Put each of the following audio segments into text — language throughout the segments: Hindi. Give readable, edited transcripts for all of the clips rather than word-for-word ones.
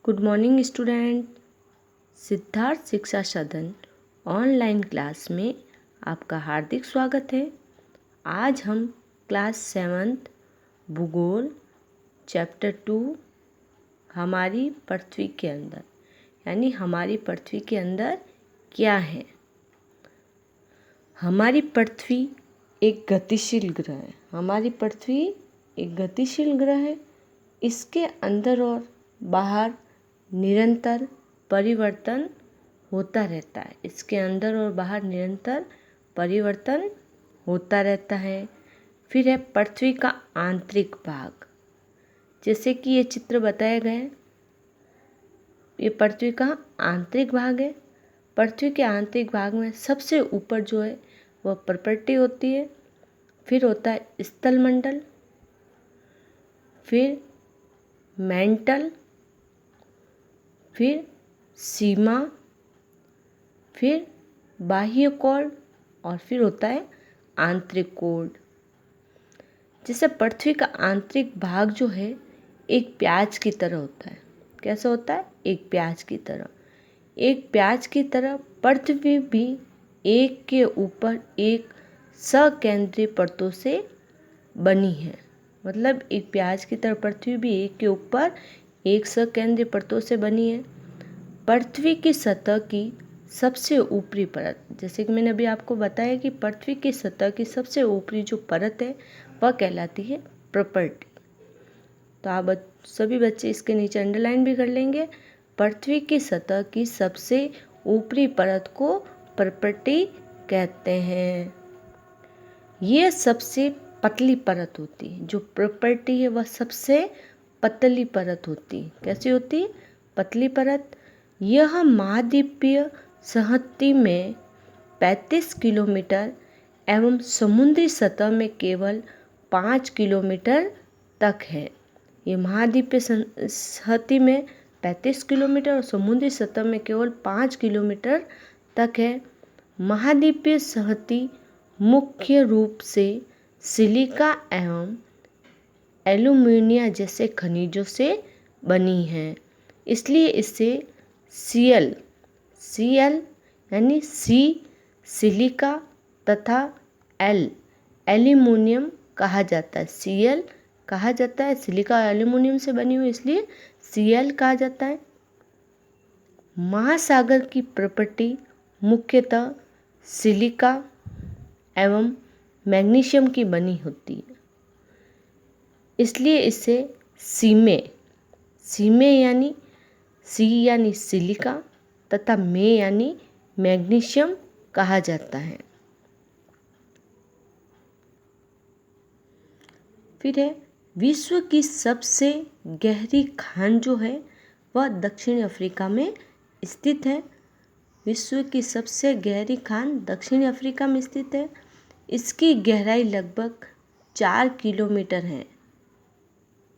Good morning student. सिद्धार्थ शिक्षा सदन ऑनलाइन क्लास में आपका हार्दिक स्वागत है। आज हम क्लास 7 भूगोल चैप्टर 2 हमारी पृथ्वी के अंदर यानी हमारी पृथ्वी के अंदर क्या है। हमारी पृथ्वी एक गतिशील ग्रह है। हमारी पृथ्वी एक गतिशील ग्रह है। इसके अंदर और बाहर निरंतर परिवर्तन होता रहता है। इसके अंदर और बाहर निरंतर परिवर्तन होता रहता है। फिर है पृथ्वी का आंतरिक भाग, जैसे कि ये चित्र बताया गया है, ये पृथ्वी का आंतरिक भाग है। पृथ्वी के आंतरिक भाग में सबसे ऊपर जो है वह प्रॉपर्टी होती है। फिर होता है स्थलमंडल, फिर मेंटल, फिर सीमा, फिर बाह्य कोड और फिर होता है आंतरिक कोड। जैसे पृथ्वी का आंतरिक भाग जो है एक प्याज की तरह होता है। कैसा होता है? एक प्याज की तरह। एक प्याज की तरह पृथ्वी भी एक के ऊपर एक सकेंद्रीय परतों से बनी है। मतलब एक प्याज की तरह पृथ्वी भी एक के ऊपर एक सकेंद्रीय परतों से बनी है। पृथ्वी की सतह की सबसे ऊपरी परत, जैसे कि मैंने अभी आपको बताया कि पृथ्वी की सतह की सबसे ऊपरी जो परत है वह कहलाती है प्रॉपर्टी। तो आप सभी बच्चे इसके नीचे अंडरलाइन भी कर लेंगे। पृथ्वी की सतह की सबसे ऊपरी परत को प्रॉपर्टी कहते हैं। ये सबसे पतली परत होती है। जो प्रॉपर्टी है वह सबसे पतली परत होती है। कैसी होती है? पतली परत। यह महाद्वीपीय सतह में 35 किलोमीटर एवं समुद्री सतह में केवल 5 किलोमीटर तक है। ये महाद्वीपीय सतह में 35 किलोमीटर और समुद्री सतह में केवल 5 किलोमीटर तक है। महाद्वीपीय सतह मुख्य रूप से सिलिका एवं एल्यूमिनियम जैसे खनिजों से बनी है। इसलिए इसे सीएल यानी सी सिलिका तथा एल एल्यूमिनियम कहा जाता है। सीएल कहा जाता है। सिलिका और एल्यूमिनियम से बनी हुई इसलिए सीएल कहा जाता है। महासागर की प्रॉपर्टी मुख्यतः सिलिका एवं मैग्नीशियम की बनी होती है। इसलिए इसे सीमे यानी सी यानी सिलिका तथा मे यानी मैग्नीशियम कहा जाता है। फिर है विश्व की सबसे गहरी खान जो है वह दक्षिण अफ्रीका में स्थित है। विश्व की सबसे गहरी खान दक्षिण अफ्रीका में स्थित है। इसकी गहराई लगभग 4 किलोमीटर है।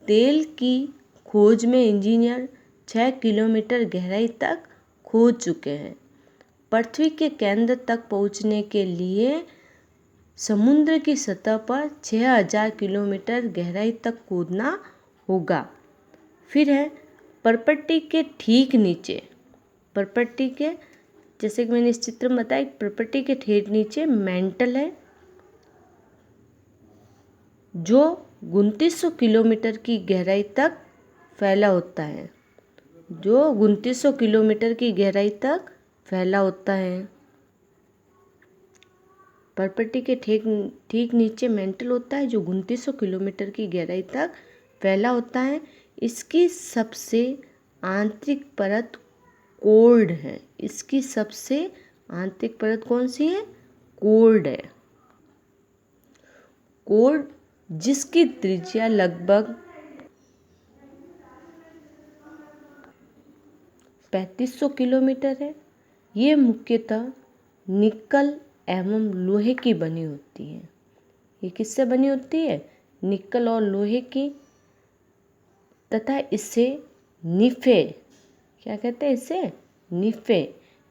तेल की खोज में इंजीनियर 6 किलोमीटर गहराई तक खोज चुके हैं। पृथ्वी के केंद्र तक पहुंचने के लिए समुद्र की सतह पर 6000 किलोमीटर गहराई तक कूदना होगा। फिर है प्रॉपर्टी के ठीक नीचे, प्रॉपर्टी के जैसे कि मैंने इस चित्र में बताया, प्रॉपर्टी के ठीक नीचे मेंटल है जो 2900 किलोमीटर की गहराई तक फैला होता है। जो 2900 किलोमीटर की गहराई तक फैला होता है। प्रॉपर्टी के ठीक नीचे मेंटल होता है जो 2900 किलोमीटर की गहराई तक फैला होता है। इसकी सबसे आंतरिक परत कोर्ड है। इसकी सबसे आंतरिक परत कौन सी है? कोर्ड है। कोर्ड जिसकी त्रिज्या लगभग 3500 किलोमीटर है। ये मुख्यतः निकल एवं लोहे की बनी होती है। ये किससे बनी होती है? निकल और लोहे की। तथा इससे निफे, क्या कहते हैं इसे?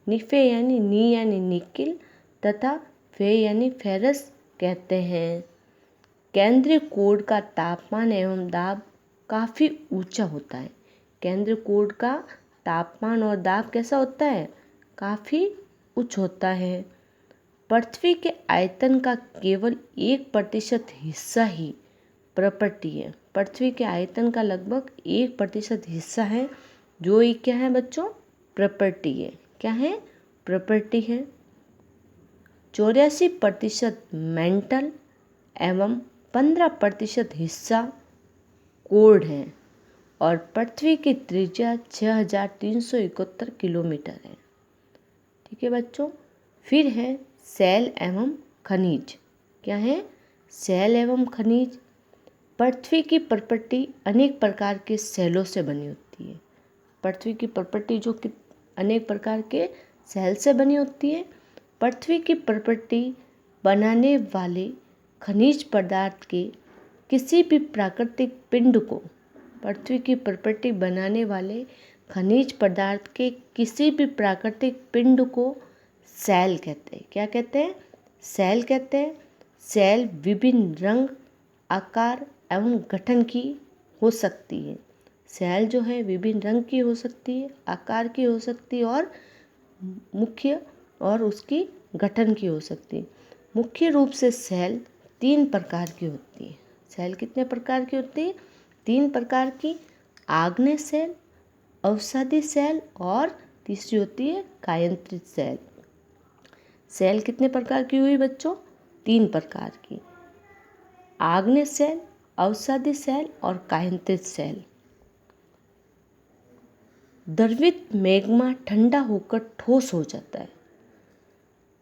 निफे यानी निकिल तथा फे यानी फेरस कहते हैं। केंद्रीय कोड का तापमान एवं दाब काफ़ी ऊंचा होता है। केंद्र कोड का तापमान और दाब कैसा होता है? काफ़ी उच्च होता है। पृथ्वी के आयतन का केवल 1% हिस्सा ही प्रॉपर्टी है। पृथ्वी के आयतन का लगभग 1% हिस्सा है जो ये क्या है बच्चों? प्रॉपर्टी है। क्या है? प्रॉपर्टी है। 84% मेंटल एवं 15% हिस्सा कोड है और पृथ्वी की त्रिज्या 6371 किलोमीटर है। ठीक है बच्चों। फिर है सेल एवं खनिज। क्या है? सेल एवं खनिज। पृथ्वी की प्रॉपर्टी अनेक प्रकार के सेलों से बनी होती है। पृथ्वी की प्रॉपर्टी जो कि अनेक प्रकार के सेल से बनी होती है। पृथ्वी की प्रॉपर्टी बनाने वाले खनिज पदार्थ के किसी भी प्राकृतिक पिंड को, पृथ्वी की प्रॉपर्टी बनाने वाले खनिज पदार्थ के किसी भी प्राकृतिक पिंड को सेल कहते हैं। क्या कहते हैं? सेल कहते हैं। सेल विभिन्न रंग, आकार एवं गठन की हो सकती है। सेल जो है विभिन्न रंग की हो सकती है, आकार की हो सकती है और मुख्य और उसकी गठन की हो सकती है। मुख्य रूप से सेल 3 प्रकार की होती है। सेल कितने प्रकार की होती है? 3 प्रकार की। आग्नेय सेल, अवसादी सेल और तीसरी होती है कायंत्रित सेल। सेल कितने प्रकार की हुई बच्चों? 3 प्रकार की। आग्नेय सेल, अवसादी सेल और कायंत्रित सेल। द्रवित मैग्मा ठंडा होकर ठोस हो जाता है।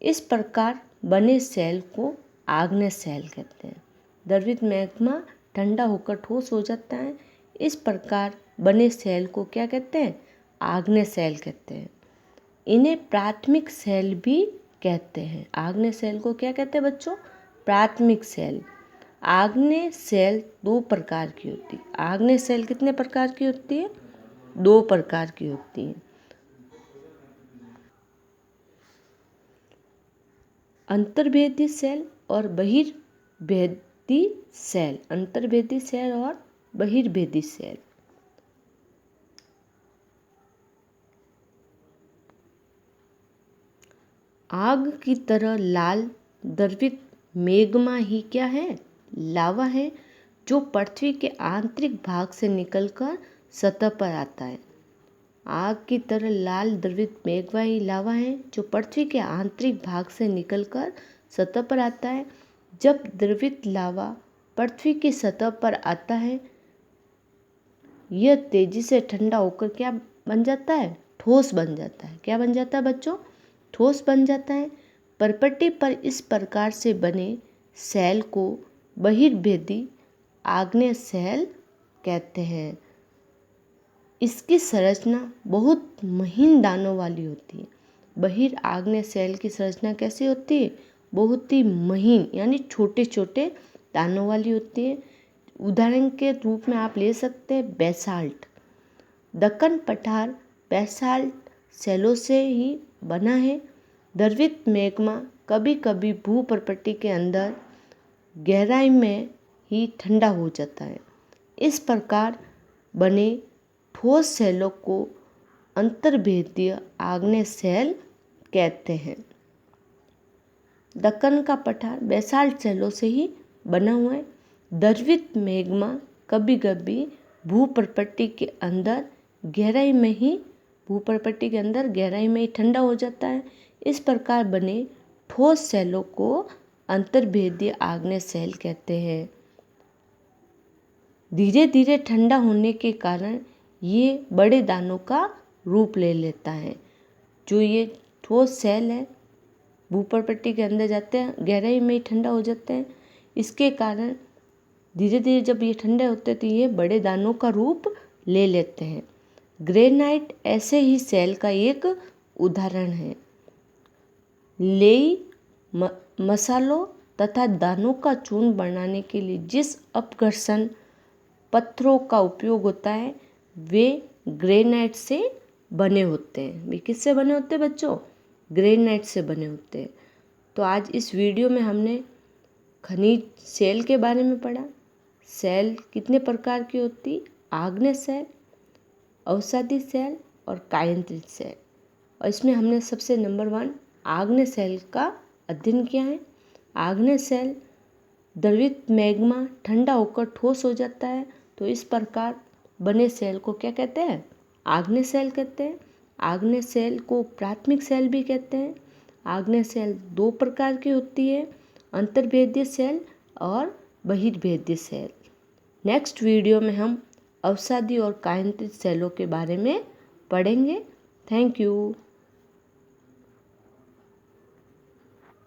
इस प्रकार बने सेल को आग्नेय सेल कहते हैं। द्रवित मैग्मा ठंडा होकर ठोस हो जाता है। इस प्रकार बने सेल को क्या कहते हैं? आग्नेय सेल कहते हैं। इन्हें प्राथमिक सेल भी कहते हैं। आग्नेय सेल को क्या कहते हैं बच्चों? प्राथमिक सेल। आग्नेय सेल 2 प्रकार की होती है। आग्नेय सेल कितने प्रकार की होती है? 2 प्रकार की होती है। अंतर्भेदी सेल और बहिर्भेदी सेल। अंतर्भेदी सेल और बहिर्भेदी सेल। आग की तरह लाल द्रवित मैग्मा ही क्या है? लावा है, जो पृथ्वी के आंतरिक भाग से निकलकर सतह पर आता है। आग की तरह लाल द्रवित मैग्मा ही लावा है, जो पृथ्वी के आंतरिक भाग से निकलकर सतह पर आता है। जब द्रवित लावा पृथ्वी की सतह पर आता है, यह तेजी से ठंडा होकर क्या बन जाता है? ठोस बन जाता है। क्या बन जाता है बच्चों? ठोस बन जाता है। प्रॉपर्टी पर इस प्रकार से बने सेल को बहिर्भेदी आग्नेय सेल कहते हैं। इसकी संरचना बहुत महीन दानों वाली होती है। बहिर्आग्नेय सेल की संरचना कैसी होती है? बहुत ही महीन यानी छोटे छोटे दानों वाली होती है। उदाहरण के रूप में आप ले सकते हैं बेसाल्ट। दक्कन पठार बेसाल्ट सेलों से ही बना है। द्रवित मैग्मा कभी कभी भूप्रपट्टी के अंदर गहराई में ही ठंडा हो जाता है। इस प्रकार बने ठोस सेलों को अंतर्भेदीय आग्नेय सेल कहते हैं। दक्कन का पठार बेसाल्ट सेलों से ही बना हुआ है। द्रवित मैग्मा कभी कभी भूप्रपट्टी के अंदर गहराई में ही ठंडा हो जाता है। इस प्रकार बने ठोस सेलों को अंतर्भेदीय आग्नेय सेल कहते हैं। धीरे धीरे ठंडा होने के कारण ये बड़े दानों का रूप ले लेता है। जो ये ठोस सेल है भूप्रपट्टी के अंदर जाते हैं, गहराई में ही ठंडा हो जाते हैं। इसके कारण धीरे धीरे जब ये ठंडे होते हैं तो ये बड़े दानों का रूप ले लेते हैं। ग्रेनाइट ऐसे ही सेल का एक उदाहरण है। लेई मसालों तथा दानों का चूर्ण बनाने के लिए जिस अपघर्षण पत्थरों का उपयोग होता है वे ग्रेनाइट से बने होते हैं। वे किससे बने होते हैं बच्चों? ग्रेनाइट से बने होते हैं। तो आज इस वीडियो में हमने खनिज सेल के बारे में पढ़ा। सेल कितने प्रकार की होती? आग्नेय सेल, अवसादी सेल और कायंत्रित सेल। और इसमें हमने सबसे नंबर 1 आग्नेय सेल का अध्ययन किया है। आग्नेय सेल द्रवित मैग्मा ठंडा होकर ठोस हो जाता है, तो इस प्रकार बने सेल को क्या कहते हैं? आग्नेय सेल कहते हैं। आग्नेय सेल को प्राथमिक सेल भी कहते हैं। आग्नेय सेल 2 प्रकार की होती है, अंतर्भेदीय सेल और बहिर्भेदीय सेल। नेक्स्ट वीडियो में हम अवसादी और कायंत्रित सेलों के बारे में पढ़ेंगे। Thank you.